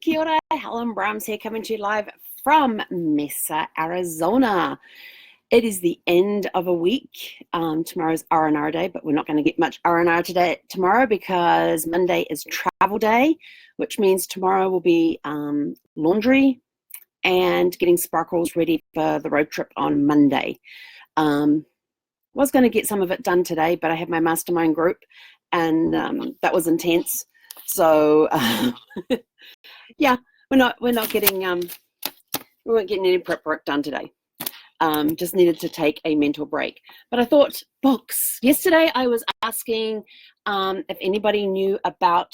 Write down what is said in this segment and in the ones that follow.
Kia ora, Helen Brahms here, coming to you live from Mesa, Arizona. It is the end of a week. Tomorrow's R&R day, but we're not going to get much R&R tomorrow because Monday is travel day, which means tomorrow will be laundry and getting sparkles ready for the road trip on Monday. Was going to get some of it done today, but I have my mastermind group, and that was intense. So yeah, we weren't getting any prep work done today. Just needed to take a mental break. But I thought books. Yesterday I was asking if anybody knew about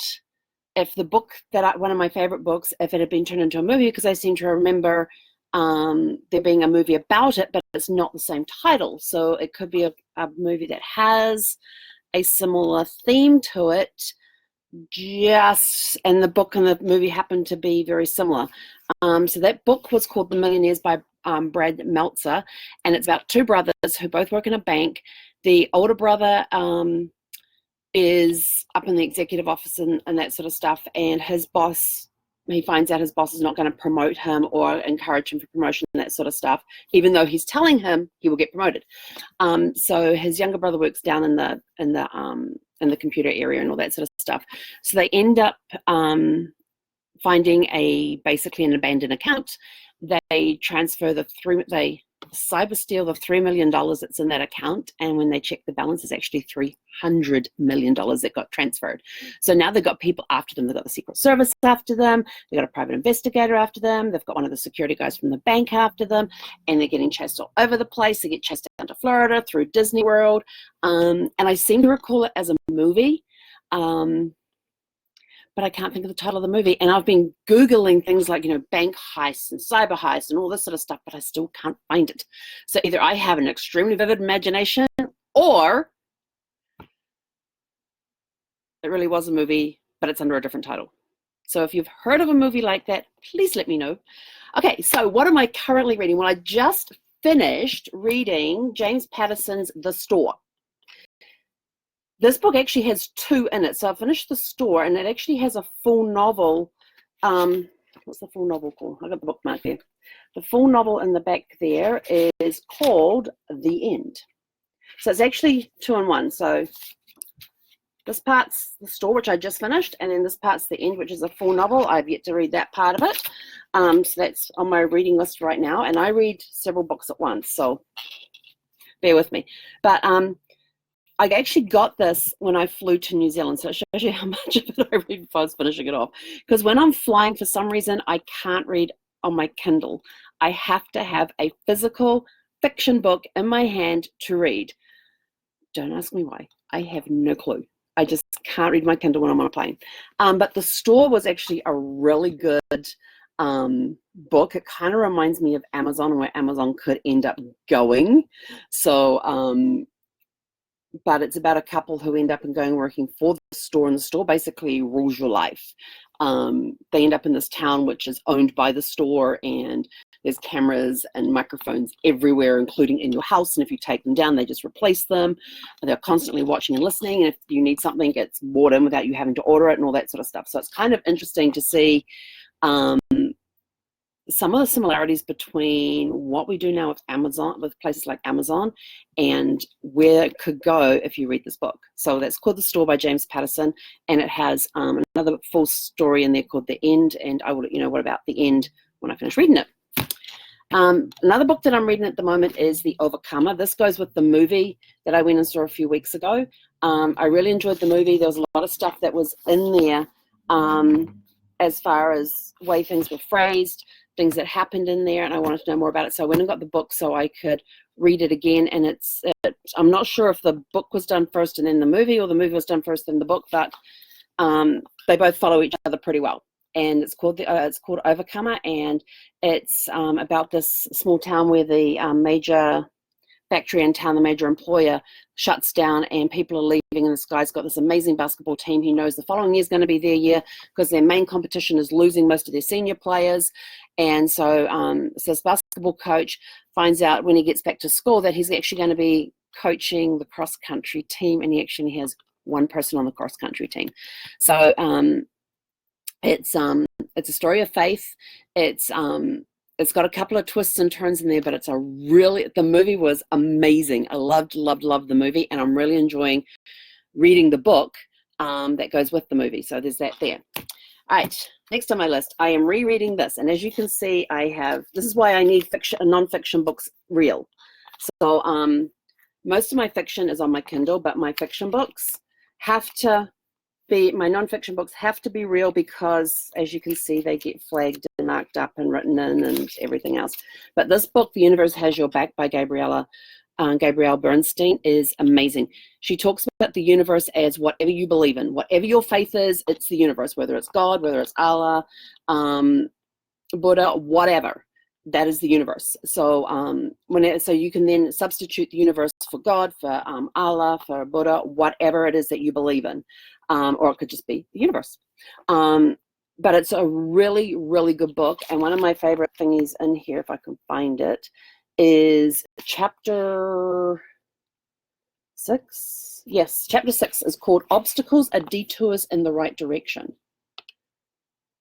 if the book one of my favorite books, if it had been turned into a movie, because I seem to remember there being a movie about it, but it's not the same title. So it could be a movie that has a similar theme to it, and the book and the movie happened to be very similar. So that book was called The Millionaires by Brad Meltzer, and it's about two brothers who both work in a bank. The older brother is up in the executive office and that sort of stuff, and he finds out his boss is not going to promote him or encourage him for promotion and that sort of stuff, even though he's telling him he will get promoted. So his younger brother works down in the computer area and all that sort of stuff. So they end up finding basically an abandoned account. They transfer they cyber steal the $3 million that's in that account, and when they check the balance, it's actually $300 million that got transferred. So now they've got people after them. They've got the Secret Service after them. They've got a private investigator after them. They've got one of the security guys from the bank after them, and they're getting chased all over the place. They get chased down to Florida, through Disney World, and I seem to recall it as a movie. But I can't think of the title of the movie. And I've been Googling things like, bank heists and cyber heists and all this sort of stuff, but I still can't find it. So either I have an extremely vivid imagination, or it really was a movie, but it's under a different title. So if you've heard of a movie like that, please let me know. Okay, so what am I currently reading? Well, I just finished reading James Patterson's The Store. This book actually has two in it. So I finished The Store, and it actually has a full novel. What's the full novel called? I got the bookmark there. The full novel in the back there is called The End. So it's actually 2 in 1. So this part's The Store, which I just finished, and then this part's The End, which is a full novel. I've yet to read that part of it. So that's on my reading list right now, and I read several books at once, so bear with me. But I actually got this when I flew to New Zealand, so it shows you how much of it I read before I was finishing it off. Because when I'm flying, for some reason, I can't read on my Kindle. I have to have a physical fiction book in my hand to read. Don't ask me why. I have no clue. I just can't read my Kindle when I'm on a plane. But The Store was actually a really good book. It kind of reminds me of Amazon and where Amazon could end up going. So, but it's about a couple who end up working for the store, and the store basically rules your life. They end up in this town which is owned by the store, and there's cameras and microphones everywhere, including in your house, and if you take them down, they just replace them. They're constantly watching and listening, and if you need something, it's brought in without you having to order it and all that sort of stuff. So it's kind of interesting to see some of the similarities between what we do now with Amazon, with places like Amazon, and where it could go if you read this book. So that's called The Store by James Patterson, and it has another full story in there called The End, and I will let you know what about the end when I finish reading it. Another book that I'm reading at the moment is The Overcomer. This goes with the movie that I went and saw a few weeks ago. I really enjoyed the movie. There was a lot of stuff that was in there as far as way things were phrased, things that happened in there, and I wanted to know more about it. So I went and got the book so I could read it again. And I'm not sure if the book was done first and then the movie, or the movie was done first and then the book, but they both follow each other pretty well. And it's called Overcomer, and it's about this small town where the major factory in town, the major employer, shuts down, and people are leaving, and this guy's got this amazing basketball team. He knows the following year is going to be their year because their main competition is losing most of their senior players. And so this basketball coach finds out when he gets back to school that he's actually going to be coaching the cross-country team, and he actually has one person on the cross-country team. So It's a story of faith. It's it's got a couple of twists and turns in there, but the movie was amazing. I loved the movie, and I'm really enjoying reading the book that goes with the movie. So there's that there. All right, next on my list, I am rereading this, and as you can see, this is why I need non-fiction books real. So most of my fiction is on my Kindle, but my fiction books my non-fiction books have to be real, because as you can see, they get flagged and marked up and written in and everything else. But this book, The Universe Has Your Back by Gabrielle Bernstein, is amazing. She talks about the universe as whatever you believe in, whatever your faith is, it's the universe, whether it's God, whether it's Allah, Buddha, whatever. That is the universe. So so you can then substitute the universe for God, for Allah, for Buddha, whatever it is that you believe in, or it could just be the universe. But it's a really, really good book. And one of my favorite thingies in here, if I can find it, is chapter 6. Yes, chapter 6 is called Obstacles Are Detours in the Right Direction.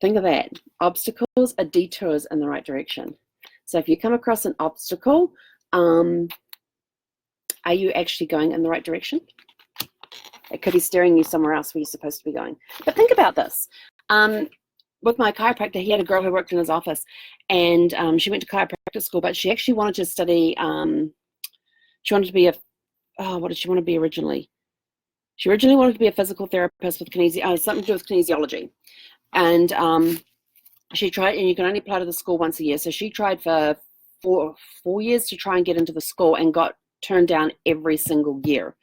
Think of that. Obstacles are detours in the right direction. So if you come across an obstacle, are you actually going in the right direction? It could be steering you somewhere else where you're supposed to be going. But think about this. With my chiropractor, he had a girl who worked in his office, and she went to chiropractic school, but she actually wanted to study, she wanted to be what did she want to be originally? She originally wanted to be a physical therapist with something to do with kinesiology. And she tried, and you can only apply to the school once a year. So she tried for four years to try and get into the school, and got turned down every single year.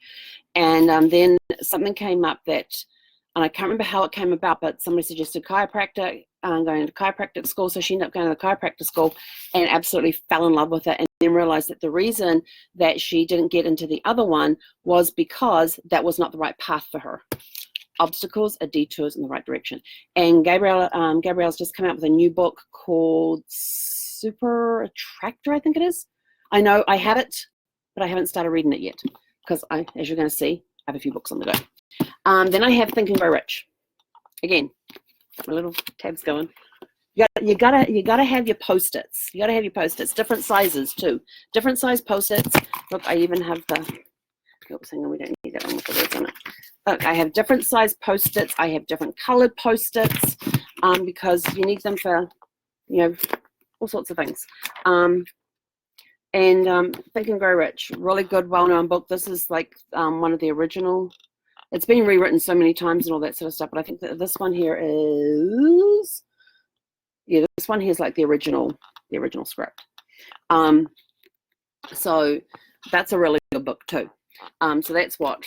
And then something came up and I can't remember how it came about, but somebody suggested chiropractic, going to chiropractic school. So she ended up going to the chiropractic school and absolutely fell in love with it, and then realized that the reason that she didn't get into the other one was because that was not the right path for her. Obstacles are detours in the right direction. And Gabrielle's just come out with a new book called Super Attractor, I think it is. I know I have it, but I haven't started reading it yet, because as you're going to see, I have a few books on the go. Then I have Think and Grow Rich. Again, my little tab's going. You gotta have your post-its. You gotta have your post-its, different sizes too. Different size post-its. Look, I even have oops, hang on, we don't need that one with the words on it. Look, I have different size post-its. I have different colored post-its, because you need them for, all sorts of things. And Think and Grow Rich, really good, well-known book. This is like one of the original. It's been rewritten so many times and all that sort of stuff, but I think that this one here is, this one here is like the original script. So that's a really good book too. So that's what,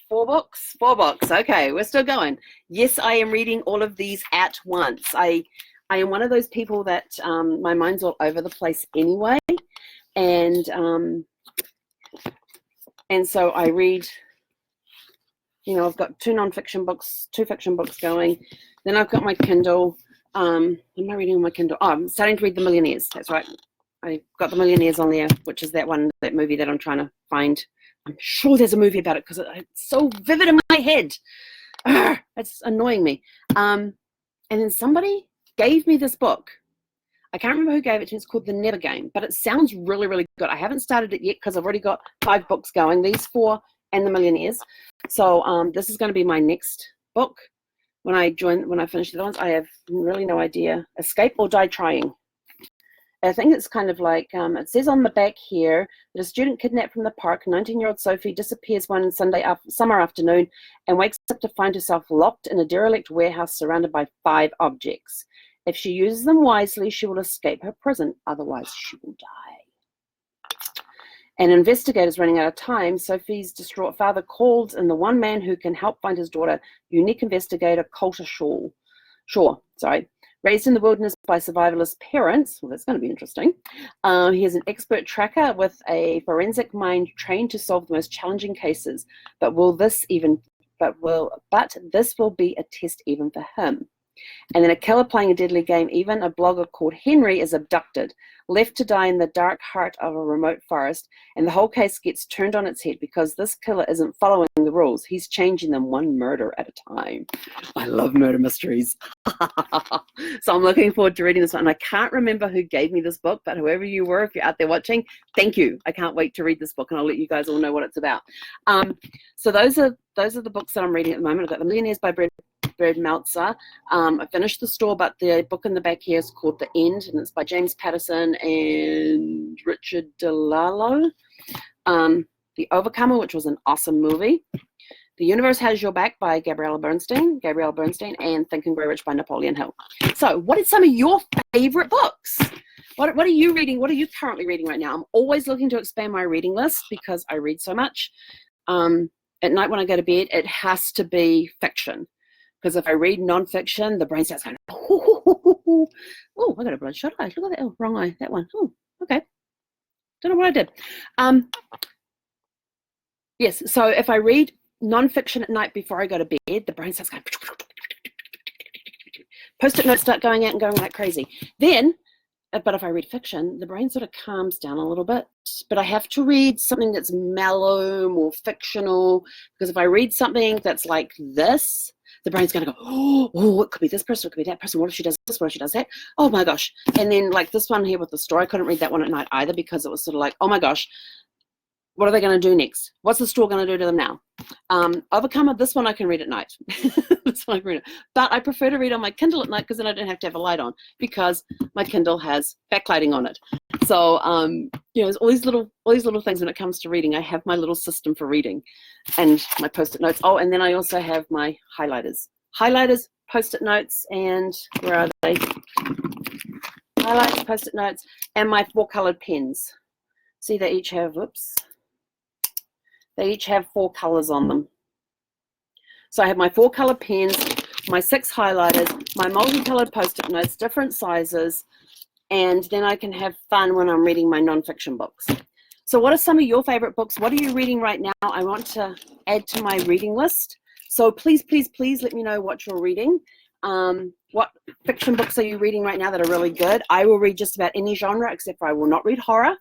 4 books? 4 books. Okay, we're still going. Yes, I am reading all of these at once. I am one of those people that my mind's all over the place anyway. And so I read, I've got 2 non-fiction books, 2 fiction books going. Then I've got my Kindle. What am I reading on my Kindle? Oh, I'm starting to read The Millionaires. That's right. I've got The Millionaires on there, which is that movie that I'm trying to find. I'm sure there's a movie about it, because it's so vivid in my head. It's annoying me. And then somebody gave me this book. I can't remember who gave it to me. It's called The Never Game, but it sounds really, really good. I haven't started it yet, because I've already got 5 books going, these 4 and The Millionaires. So this is going to be my next book. When I finish the other ones, I have really no idea. Escape or Die Trying. I think it's kind of like, it says on the back here that a student kidnapped from the park, 19-year-old Sophie, disappears one summer afternoon and wakes up to find herself locked in a derelict warehouse surrounded by 5 objects. If she uses them wisely, she will escape her prison. Otherwise, she will die. And investigators running out of time, Sophie's distraught father calls in the one man who can help find his daughter, unique investigator Coulter Shaw. Raised in the wilderness by survivalist parents, well, that's going to be interesting. He is an expert tracker with a forensic mind trained to solve the most challenging cases. But this will be a test even for him. And then a killer playing a deadly game, even a blogger called Henry, is abducted, left to die in the dark heart of a remote forest, and the whole case gets turned on its head because this killer isn't following the rules. He's changing them one murder at a time. I love murder mysteries. So I'm looking forward to reading this one. And I can't remember who gave me this book, but whoever you were, if you're out there watching, thank you. I can't wait to read this book, and I'll let you guys all know what it's about. So those are the books that I'm reading at the moment. I've got The Millionaires by Brad Meltzer. I finished The Store, but the book in the back here is called The End, and it's by James Patterson and Richard DeLallo. The Overcomer, which was an awesome movie. The Universe Has Your Back by Gabrielle Bernstein, and Think and Grow Rich by Napoleon Hill. So what are some of your favorite books? What are you reading? What are you currently reading right now? I'm always looking to expand my reading list because I read so much. At night when I go to bed, it has to be fiction. Because if I read nonfiction, the brain starts going, oh, I got a bloodshot eye. Look at that. Oh, wrong eye. That one. Oh, okay. Don't know what I did. Yes, so if I read nonfiction at night before I go to bed, the brain starts going, Post-it notes start going out and going like crazy. Then, but if I read fiction, the brain sort of calms down a little bit. But I have to read something that's mellow, more fictional, because if I read something that's like this, the brain's going to go, oh, it could be this person, it could be that person. What if she does this? What if she does that? Oh my gosh. And then like this one here with The Store, I couldn't read that one at night either because it was sort of like, oh my gosh, what are they going to do next? What's the store going to do to them now? Overcomer, this one I can read at night. This one I can read. But I prefer to read on my Kindle at night because then I don't have to have a light on because my Kindle has backlighting on it. So there's all these little things when it comes to reading. I have my little system for reading and my Post-it notes. Oh, and then I also have my highlighters, Post-it notes, and where are they? Highlights, Post-it notes, and my 4-colored pens. See, they each have, they each have 4 colors on them. So I have my 4-color pens, my 6 highlighters, my multicolored Post-it notes, different sizes, and then I can have fun when I'm reading my nonfiction books. So what are some of your favorite books? What are you reading right now? I want to add to my reading list. So please, please, please let me know what you're reading. What fiction books are you reading right now that are really good? I will read just about any genre, except for I will not read horror.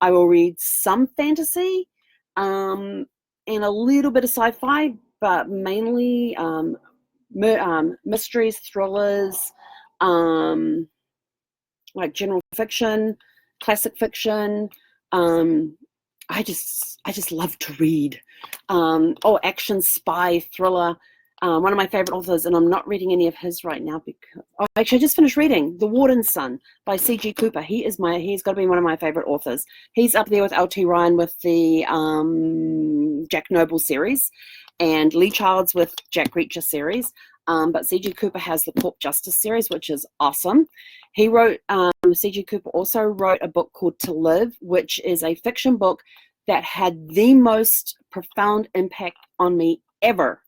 I will read some fantasy, and a little bit of sci-fi, but mainly mysteries, thrillers, like general fiction, classic fiction. I just love to read. Action, spy, thriller. One of my favorite authors, and I'm not reading any of his right now because actually I just finished reading The Warden's Son by C.G. Cooper. He's got to be one of my favorite authors. He's up there with L.T. Ryan with the Jack Noble series, and Lee Child's with Jack Reacher series. But C.G. Cooper has the Corp Justice series, which is awesome. He wrote, C.G. Cooper also wrote a book called To Live, which is a fiction book that had the most profound impact on me ever.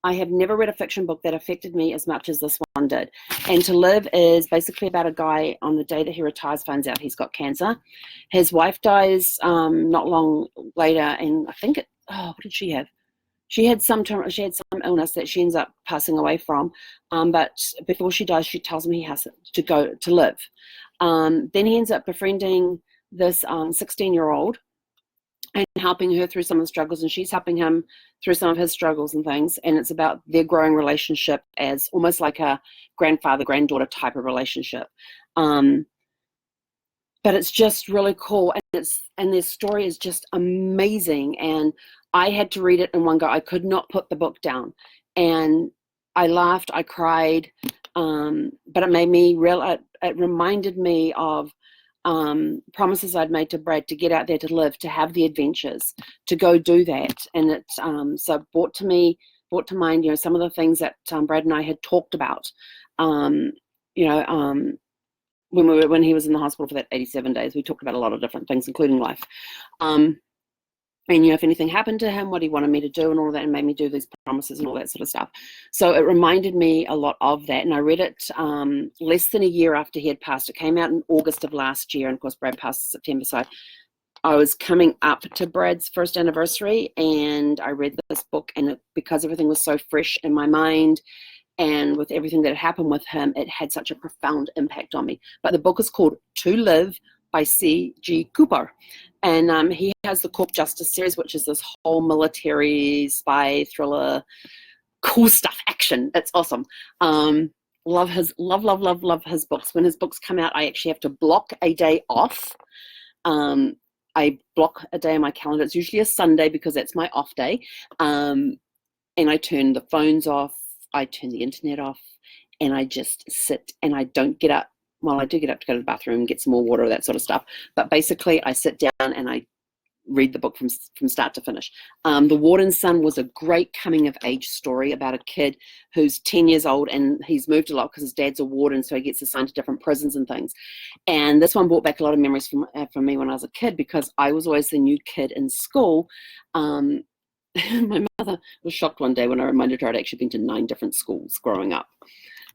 I have never read a fiction book that affected me as much as this one did. And To Live is basically about a guy on the day that he retires finds out he's got cancer. His wife dies not long later, and I think what did she have? She had some illness that she ends up passing away from. But before she dies, she tells him he has to go to live. Then he ends up befriending this 16-year-old and helping her through some of the struggles, and she's helping him through some of his struggles and things. And it's about their growing relationship as almost like a grandfather-granddaughter type of relationship. But it's just really cool, and their story is just amazing. And I had to read it in one go. I could not put the book down, and I laughed, I cried, but it made me it reminded me of promises I'd made to Brad to get out there to live, to have the adventures, to go do that. And it so brought to mind, some of the things that Brad and I had talked about, when he was in the hospital for that 87 days. We talked about a lot of different things, including life. And if anything happened to him, what he wanted me to do and all that, and made me do these promises and all that sort of stuff. So it reminded me a lot of that. And I read it less than a year after he had passed. It came out in August of last year. And of course, Brad passed in September. So I was coming up to Brad's first anniversary, and I read this book, and because everything was so fresh in my mind, and with everything that had happened with him, it had such a profound impact on me. But the book is called To Live by C.G. Cooper. And he has the Corp Justice series, which is this whole military spy thriller, cool stuff, action. It's awesome. Love his books. When his books come out, I actually have to block a day off. I block a day on my calendar. It's usually a Sunday because that's my off day. And I turn the phones off. I turn the internet off, and I just sit and I don't get up. Well, I do get up to go to the bathroom, get some more water, that sort of stuff. But basically, I sit down and I read the book from start to finish. The Warden's Son was a great coming-of-age story about a kid who's 10 years old, and he's moved a lot because his dad's a warden, so he gets assigned to different prisons and things. And this one brought back a lot of memories from me when I was a kid, because I was always the new kid in school. My mother was shocked one day when I reminded her I'd actually been to 9 different schools growing up.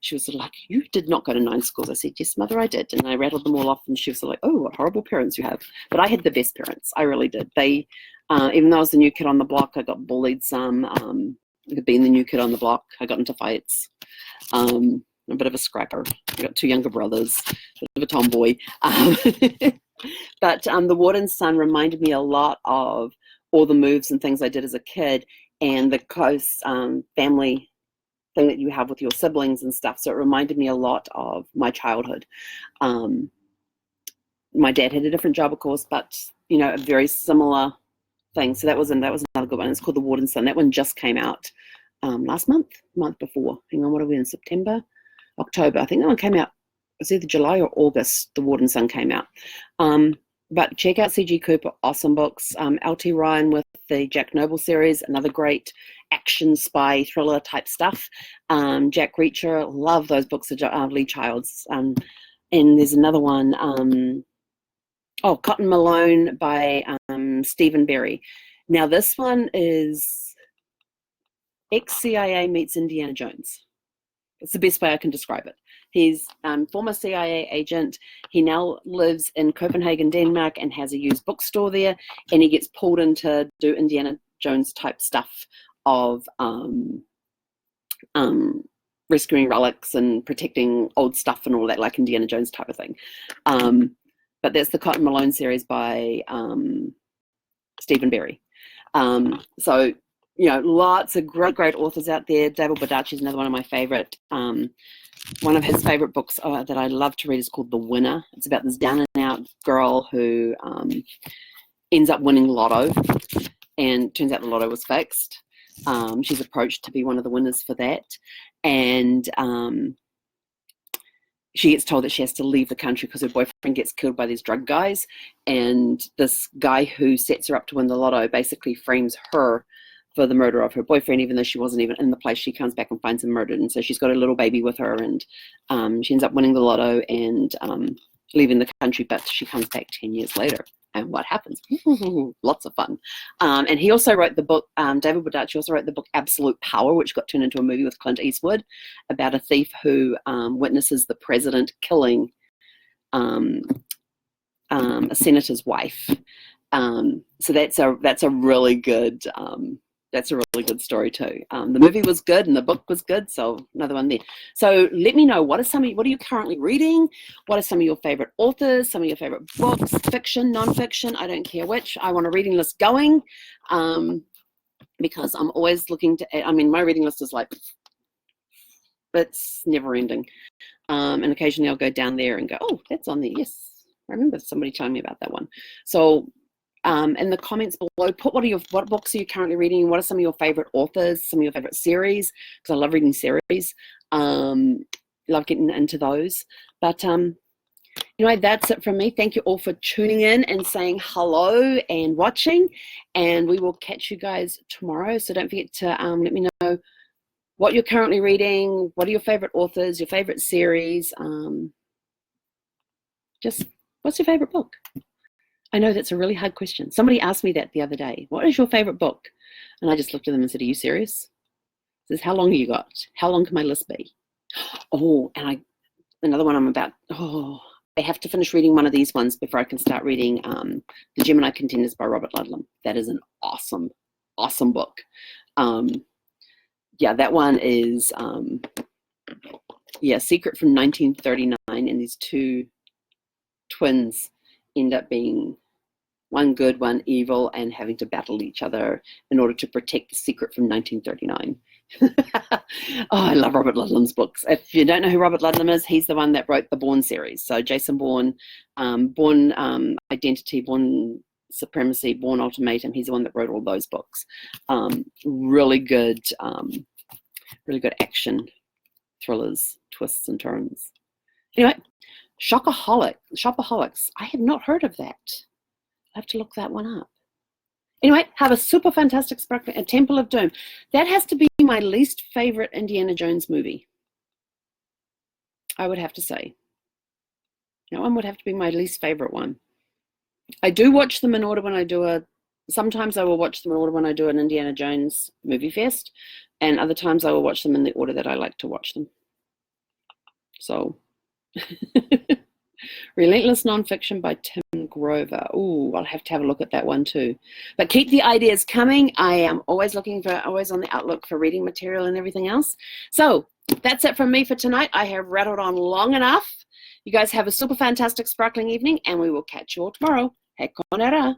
She was sort of like, "You did not go to 9 schools." I said, "Yes, Mother, I did." And I rattled them all off, and she was sort of like, "Oh, what horrible parents you have." But I had the best parents. I really did. They, even though I was the new kid on the block, I got bullied some. Being the new kid on the block, I got into fights. A bit of a scrapper. I got 2 younger brothers, a bit of a tomboy. But The Warden's Son reminded me a lot of all the moves and things I did as a kid, and the close family thing that you have with your siblings and stuff. So it reminded me a lot of my childhood. My dad had a different job, of course, but a very similar thing. So that was another good one. It's called The Warden's Son. That one just came out last month before. Hang on, what are we in? September, October? I think that one came out. It was either July or August. The Warden's Son came out. But check out C.G. Cooper, awesome books. L.T. Ryan with the Jack Noble series, another great action spy thriller type stuff. Jack Reacher, love those books of Lee Child's. And there's another one, Cotton Malone by Stephen Berry. Now this one is ex-CIA meets Indiana Jones. It's the best way I can describe it. He's former CIA agent. He now lives in Copenhagen, Denmark, and has a used bookstore there. And he gets pulled in to do Indiana Jones type stuff of rescuing relics and protecting old stuff and all that, like Indiana Jones type of thing. But that's the Cotton Malone series by Stephen Berry. So lots of great authors out there. David Baldacci is another one of my favorite. One of his favorite books that I love to read is called The Winner. It's about this down and out girl who ends up winning lotto, and turns out the lotto was fixed. She's approached to be one of the winners for that, and she gets told that she has to leave the country because her boyfriend gets killed by these drug guys, and this guy who sets her up to win the lotto basically frames her for the murder of her boyfriend, even though she wasn't even in the place. She comes back and finds him murdered, and so she's got a little baby with her, and she ends up winning the lotto and leaving the country, but she comes back 10 years later, and what happens? Lots of fun. And he also wrote the book, David Baldacci also wrote the book Absolute Power, which got turned into a movie with Clint Eastwood, about a thief who witnesses the president killing a senator's wife. So that's a really good story too. The movie was good and the book was good, so another one there. So let me know, what are you currently reading? What are some of your favorite authors, some of your favorite books, fiction, non-fiction? I don't care which. I want a reading list going, because I'm always looking to, my reading list is like, it's never ending. And occasionally I'll go down there and go, oh, that's on there. Yes, I remember somebody telling me about that one. So in the comments below, put what books are you currently reading? What are some of your favorite authors, some of your favorite series? Because I love reading series. Love getting into those. But that's it from me. Thank you all for tuning in and saying hello and watching. And we will catch you guys tomorrow. So don't forget to let me know what you're currently reading. What are your favorite authors? Your favorite series? Just what's your favorite book? I know that's a really hard question. Somebody asked me that the other day. What is your favorite book? And I just looked at them and said, are you serious? Says, how long have you got? How long can my list be? Oh, and another one I have to finish reading one of these ones before I can start reading The Gemini Contenders by Robert Ludlum. That is an awesome, awesome book. Yeah, that one is Yeah, Secret from 1939, and these two twins end up being one good, one evil, and having to battle each other in order to protect the secret from 1939. Oh, I love Robert Ludlum's books. If you don't know who Robert Ludlum is, he's the one that wrote the Bourne series. So Jason Bourne, Bourne Identity, Bourne Supremacy, Bourne Ultimatum. He's the one that wrote all those books. Really good action thrillers, twists and turns. Anyway, Shopaholics. I have not heard of that. I'll have to look that one up. Anyway, have a super fantastic sparkling, a Temple of Doom. That has to be my least favorite Indiana Jones movie. I would have to say. That one would have to be my least favorite one. I do watch them in order when I do sometimes I will watch them in order when I do an Indiana Jones movie fest, and other times I will watch them in the order that I like to watch them. So, Relentless Nonfiction by Tim Grover. Oh, I'll have to have a look at that one too. But keep the ideas coming. I am always on the outlook for reading material and everything else. So that's it from me for tonight. I have rattled on long enough. You guys have a super fantastic sparkling evening, and we will catch you all tomorrow. He konera.